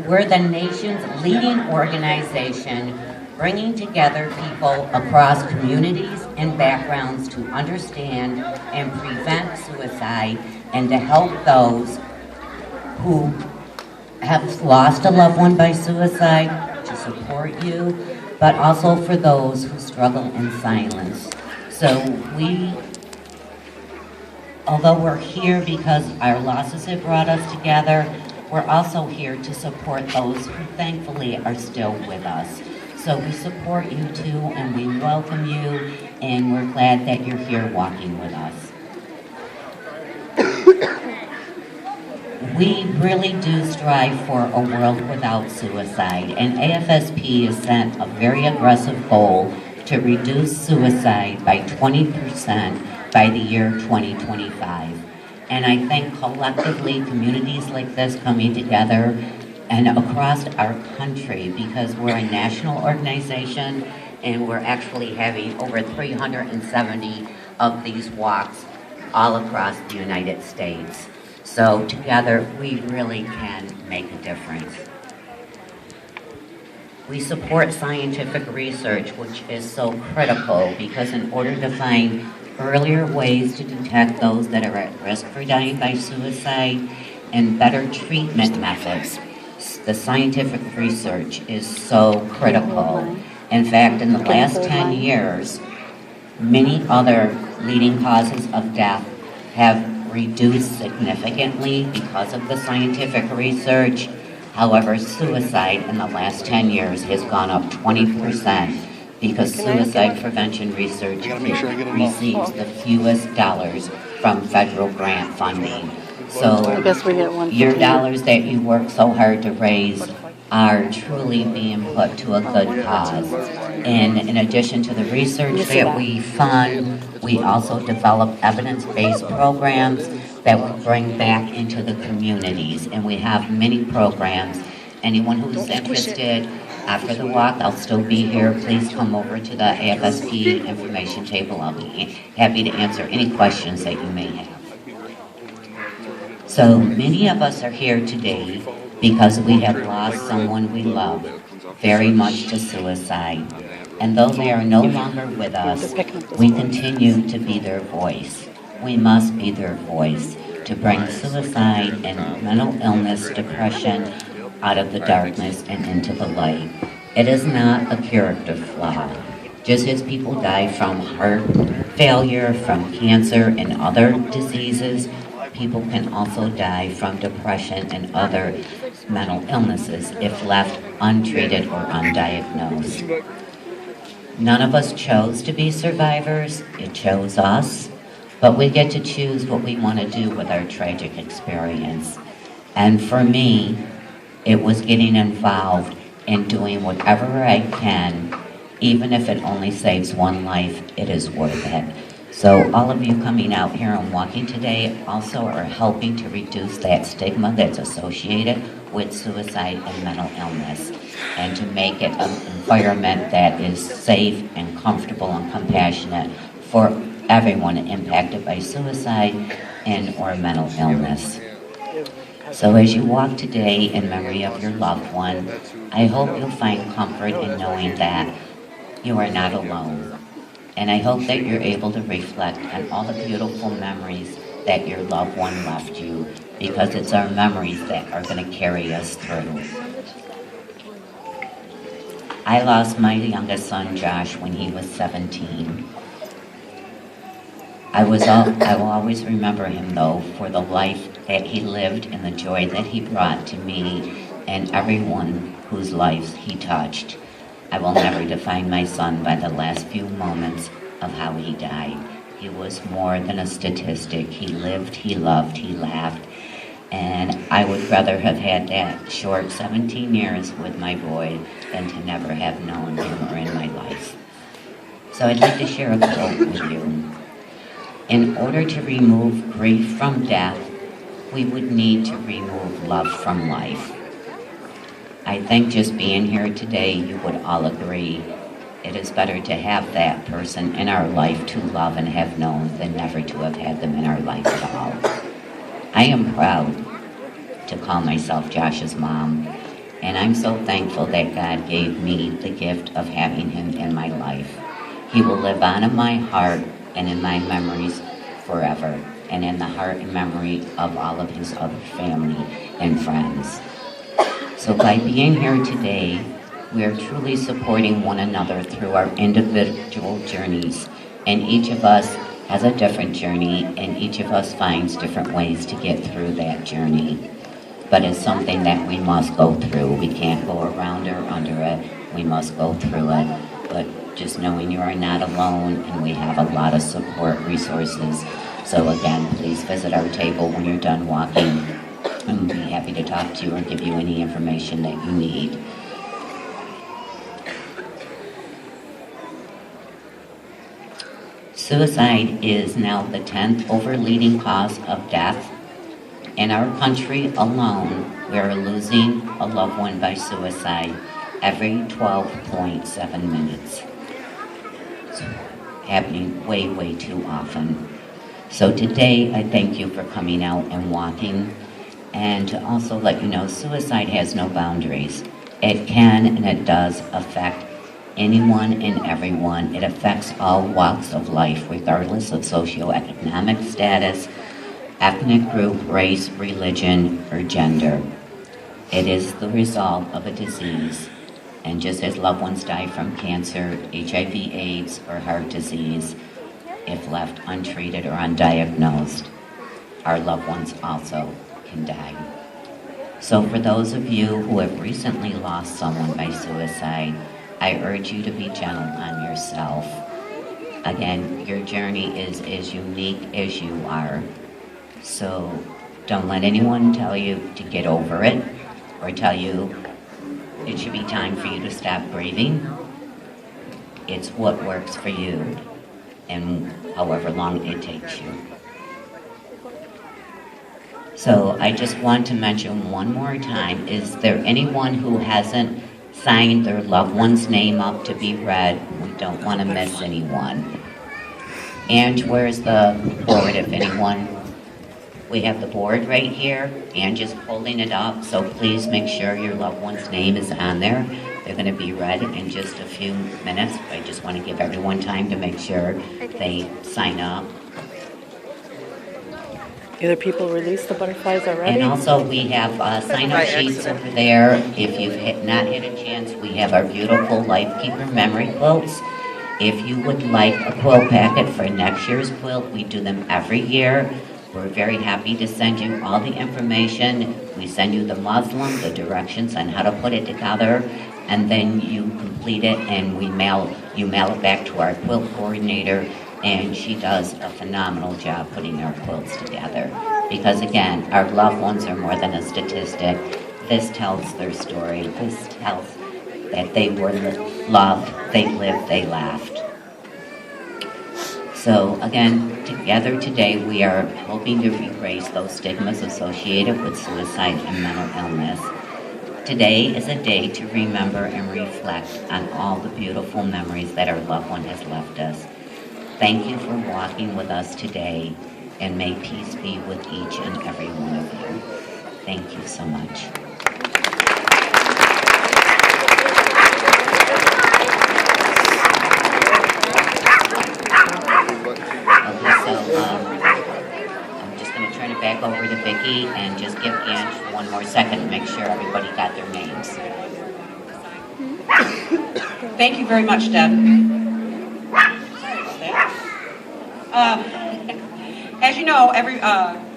we're the nation's leading organization bringing together people across communities and backgrounds to understand and prevent suicide and to help those who have lost a loved one by suicide to support you, but also for those who struggle in silence. So although we're here because our losses have brought us together, we're also here to support those who thankfully are still with us. So we support you too, and we welcome you, and we're glad that you're here walking with us. We really do strive for a world without suicide, and AFSP has set a very aggressive goal to reduce suicide by 20% by the year 2025. And I think collectively, communities like this coming together and across our country, because we're a national organization and we're actually having over 370 of these walks all across the United States. So together, we really can make a difference. We support scientific research, which is so critical because in order to find earlier ways to detect those that are at risk for dying by suicide and better treatment methods, the scientific research is so critical. In fact, in the last 10 years, many other leading causes of death have reduced significantly because of the scientific research. However, suicide in the last 10 years has gone up 20% because suicide prevention research receives the fewest dollars from federal grant funding. So I guess we get one. your dollars that you work so hard to raise are truly being put to a good cause. And in addition to the research that we fund, we also develop evidence-based programs that we bring back into the communities. And we have many programs. Anyone who's interested, after the walk, I'll still be here. Please come over to the AFSP information table. I'll be happy to answer any questions that you may have. So many of us are here today because we have lost someone we love very much to suicide. And though they are no longer with us, we continue to be their voice. We must be their voice to bring suicide and mental illness, depression out of the darkness and into the light. It is not a character flaw. Just as people die from heart failure, from cancer and other diseases, people can also die from depression and other mental illnesses if left untreated or undiagnosed. None of us chose to be survivors, it chose us, but we get to choose what we want to do with our tragic experience. And for me, it was getting involved in doing whatever I can, even if it only saves one life, it is worth it. So all of you coming out here and walking today also are helping to reduce that stigma that's associated with suicide and mental illness, and to make it an environment that is safe and comfortable and compassionate for everyone impacted by suicide and or mental illness. So as you walk today in memory of your loved one, I hope you'll find comfort in knowing that you are not alone. And I hope that you're able to reflect on all the beautiful memories that your loved one left you, because it's our memories that are going to carry us through. I lost my youngest son, Josh, when he was 17. I will always remember him, though, for the life that he lived and the joy that he brought to me and everyone whose lives he touched. I will never define my son by the last few moments of how he died. He was more than a statistic. He lived, he loved, he laughed, and I would rather have had that short 17 years with my boy than to never have known him or in my life. So I'd like to share a quote with you. In order to remove grief from death, we would need to remove love from life. I think just being here today, you would all agree it is better to have that person in our life to love and have known than never to have had them in our life at all. I am proud to call myself Josh's mom, And I'm so thankful that God gave me the gift of having him in my life. He will live on in my heart and in my memories forever, and in the heart and memory of all of his other family and friends. So by being here today, we are truly supporting one another through our individual journeys, and each of us has a different journey, and each of us finds different ways to get through that journey. But it's something that we must go through. We can't go around or under it. We must go through it. But just knowing you are not alone, and we have a lot of support resources. So again, please visit our table when you're done walking, and we'll be happy to talk to you or give you any information that you need. Suicide is now the 10th overleading cause of death. In our country alone, we are losing a loved one by suicide every 12.7 minutes. It's happening way, way too often. So today, I thank you for coming out and walking, and to also let you know, suicide has no boundaries. It can and it does affect anyone and everyone. It affects all walks of life, regardless of socioeconomic status, ethnic group, race, religion, or gender. It is the result of a disease. And just as loved ones die from cancer, HIV/AIDS, or heart disease, if left untreated or undiagnosed, our loved ones also can die. So for those of you who have recently lost someone by suicide, I urge you to be gentle on yourself. Again, your journey is as unique as you are. So don't let anyone tell you to get over it or tell you it should be time for you to stop breathing. It's what works for you and however long it takes you. So I just want to mention one more time, is there anyone who hasn't signed their loved one's name up to be read? We don't want to miss anyone. And where's the board, if anyone? We have the board right here, and just holding it up, so please make sure your loved one's name is on there. They're going to be read in just a few minutes. I just want to give everyone time to make sure they sign up. Either people release the butterflies already? And also we have sign-up sheets over there. If you've not had a chance, we have our beautiful Lifekeeper memory quilts. If you would like a quilt packet for next year's quilt, we do them every year. We're very happy to send you all the information. We send you the muslin, the directions on how to put it together, and then you complete it, and you mail it back to our quilt coordinator, and she does a phenomenal job putting our quilts together. Because again, our loved ones are more than a statistic. This tells their story. This tells that they were loved, they lived, they laughed. So again, together today we are hoping to erase those stigmas associated with suicide and mental illness. Today is a day to remember and reflect on all the beautiful memories that our loved one has left us. Thank you for walking with us today, and may peace be with each and every one of you. Thank you so much. I'm just going to turn it back over to Vicki and just give Ange one more second to make sure everybody got their names. Thank you very much, Deb. As you know,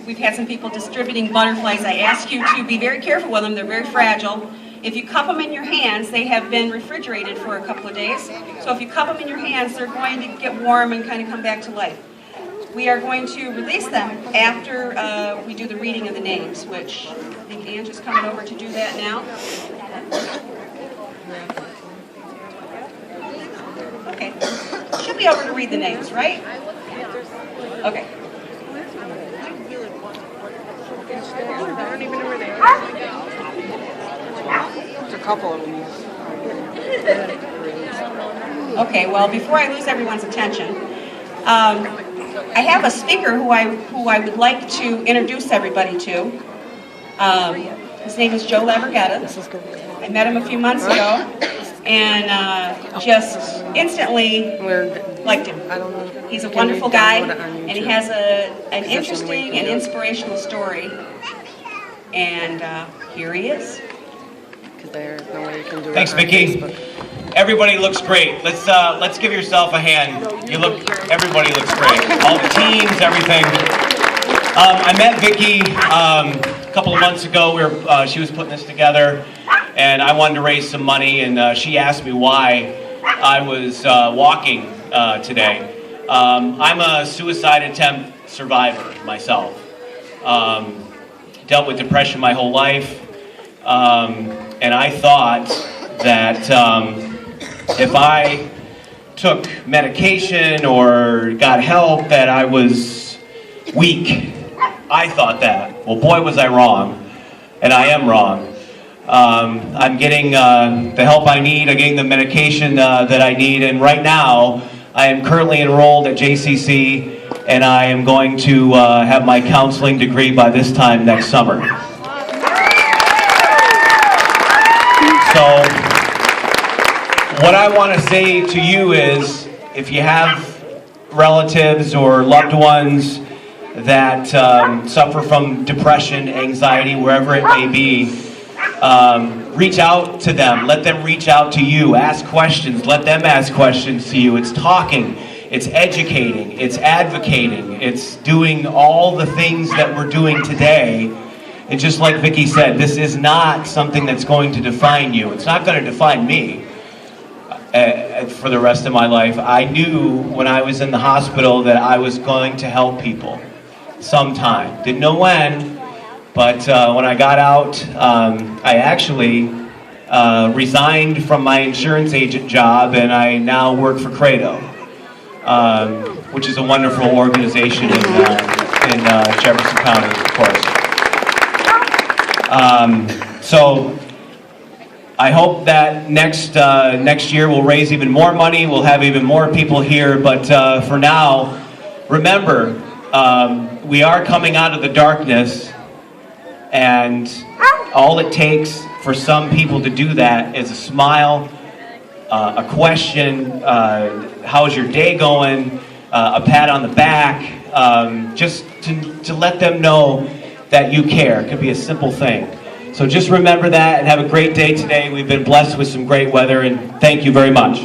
we've had some people distributing butterflies. I ask you to be very careful with them. They're very fragile. If you cup them in your hands, they have been refrigerated for a couple of days. So if you cup them in your hands, they're going to get warm and kind of come back to life. We are going to release them after we do the reading of the names, which I think Ange is coming over to do that now. Okay. She'll be over to read the names, right? Okay. I don't even know where they are. There's a couple of them. Okay, well, before I lose everyone's attention, I have a speaker who I would like to introduce everybody to. His name is Joe Labragetta. This is good. I met him a few months ago and just instantly liked him. I don't know. He's a Can wonderful you guy, download it on and he YouTube? has an Is this interesting something we and can do? inspirational story. And here he is. Because there's no way you can do it Thanks, on Vicki. Facebook. Everybody looks great. Let's give yourself a hand. Everybody looks great. All the teams, everything. I met Vicki a couple of months ago. She was putting this together, and I wanted to raise some money, and she asked me why I was walking today. I'm a suicide attempt survivor myself. Dealt with depression my whole life, and I thought that if I took medication or got help that I was weak. I thought that. Well, boy, was I wrong, and I am wrong. I'm getting the help I need. I'm getting the medication that I need, and right now I am currently enrolled at JCC, and I am going to have my counseling degree by this time next summer. So, what I want to say to you is, if you have relatives or loved ones that suffer from depression, anxiety, wherever it may be, reach out to them. Let them reach out to you. Ask questions. Let them ask questions to you. It's talking. It's educating. It's advocating. It's doing all the things that we're doing today. And just like Vicki said, this is not something that's going to define you. It's not going to define me for the rest of my life. I knew when I was in the hospital that I was going to help people sometime. Didn't know when, but when I got out, I actually resigned from my insurance agent job, and I now work for Credo, which is a wonderful organization in Jefferson County, of course. So I hope that next year we'll raise even more money, we'll have even more people here, but for now, remember, we are coming out of the darkness, and all it takes for some people to do that is a smile, a question, how's your day going, a pat on the back, just to let them know that you care. It could be a simple thing. So just remember that and have a great day today. We've been blessed with some great weather, and thank you very much.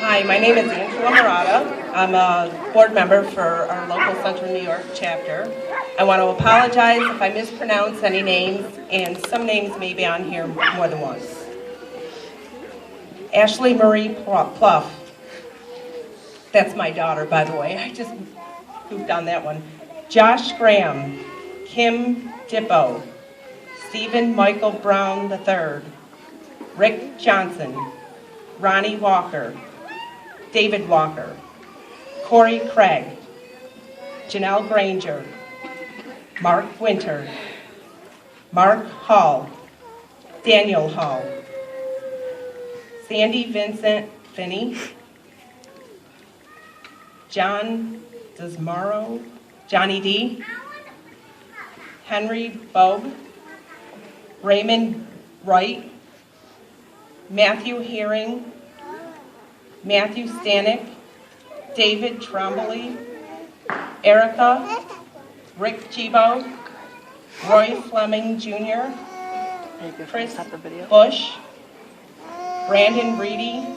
Hi, my name is Angela Murata. I'm a board member for our local Central New York chapter. I want to apologize if I mispronounce any names, and some names may be on here more than once. Ashley Marie Pluff. That's my daughter, by the way. I just pooped on that one. Josh Graham. Kim Dippo. Stephen Michael Brown III. Rick Johnson. Ronnie Walker. David Walker. Corey Craig. Janelle Granger. Mark Winter. Mark Hall. Daniel Hall. Sandy Vincent Finney, John Desmaro, Johnny D, Henry Bogue, Raymond Wright, Matthew Herring, Matthew Stanek, David Trombley, Erica, Rick Chibo, Roy Fleming Jr., Are you good for Chris stop the video? Bush, Brandon Reedy,